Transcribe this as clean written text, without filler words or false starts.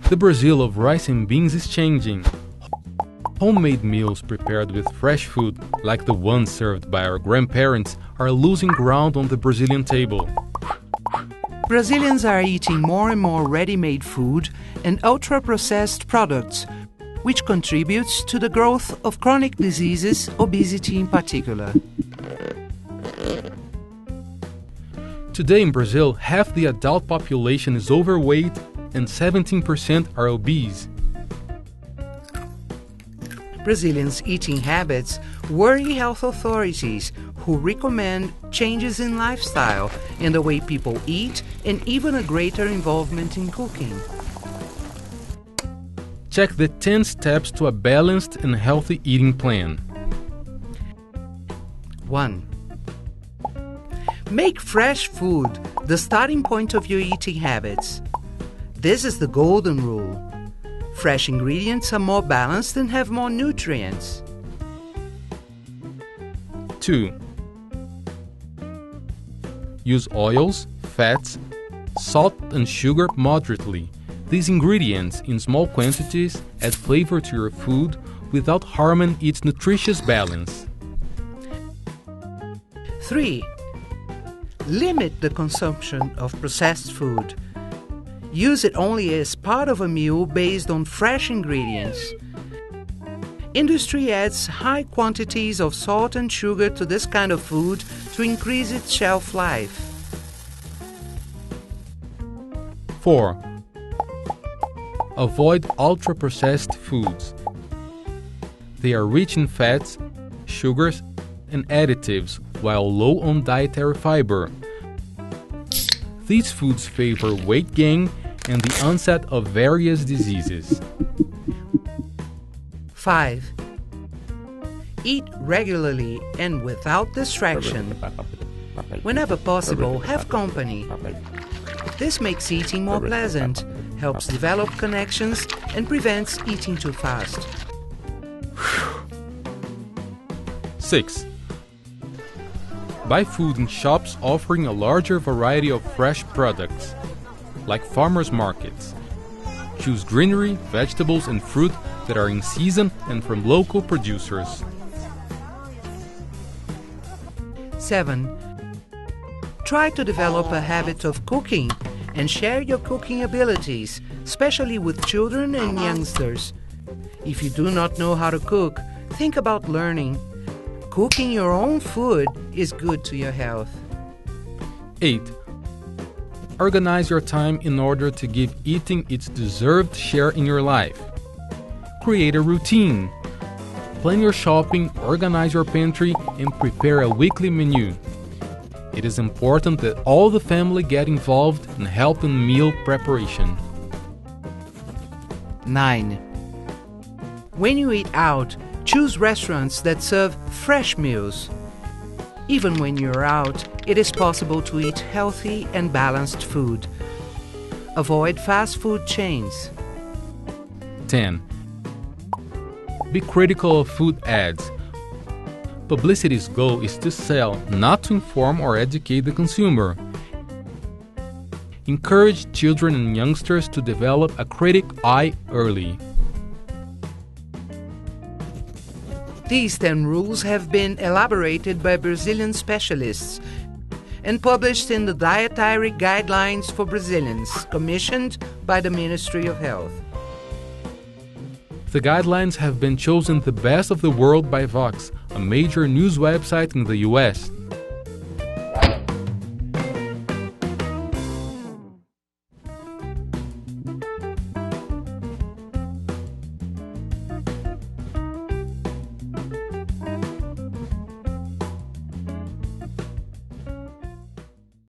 The Brazil of rice and beans is changing. Homemade meals prepared with fresh food, like the ones served by our grandparents, are losing ground on the Brazilian table. Brazilians are eating more and more ready-made food and ultra-processed products, which contributes to the growth of chronic diseases, obesity in particular. Today in Brazil, half the adult population is overweight and 17% are obese. Brazilians' eating habits worry health authorities, who recommend changes in lifestyle and the way people eat, and even a greater involvement in cooking. Check the 10 steps to a balanced and healthy eating plan. 1. Make fresh food the starting point of your eating habits. This is the golden rule. Fresh ingredients are more balanced and have more nutrients. 2. Use oils, fats, salt and sugar moderately. These ingredients, in small quantities, add flavor to your food without harming its nutritious balance. 3. Limit the consumption of processed food. Use it only as part of a meal based on fresh ingredients. Industry adds high quantities of salt and sugar to this kind of food to increase its shelf life. 4. Avoid ultra-processed foods. They are rich in fats, sugars, and additives, while low on dietary fiber. These foods favor weight gain and the onset of various diseases. 5. Eat regularly and without distraction. Whenever possible, have company. This makes eating more pleasant, helps develop connections, and prevents eating too fast. 6. Buy food in shops offering a larger variety of fresh products, like farmers' markets. Choose greenery, vegetables, and fruit that are in season and from local producers. 7. Try to develop a habit of cooking and share your cooking abilities, especially with children and youngsters. If you do not know how to cook, think about learning. Cooking your own food is good to your health. 8. Organize your time in order to give eating its deserved share in your life. Create a routine. Plan your shopping, organize your pantry, and prepare a weekly menu. It is important that all the family get involved and help in meal preparation. 9. When you eat out, choose restaurants that serve fresh meals. Even when you're out, it is possible to eat healthy and balanced food. Avoid fast food chains. 10. Be critical of food ads. Publicity's goal is to sell, not to inform or educate the consumer. Encourage children and youngsters to develop a critic eye early. These 10 rules have been elaborated by Brazilian specialists and published in the Dietary Guidelines for Brazilians, commissioned by the Ministry of Health. The guidelines have been chosen the best of the world by Vox, a major news website in the US.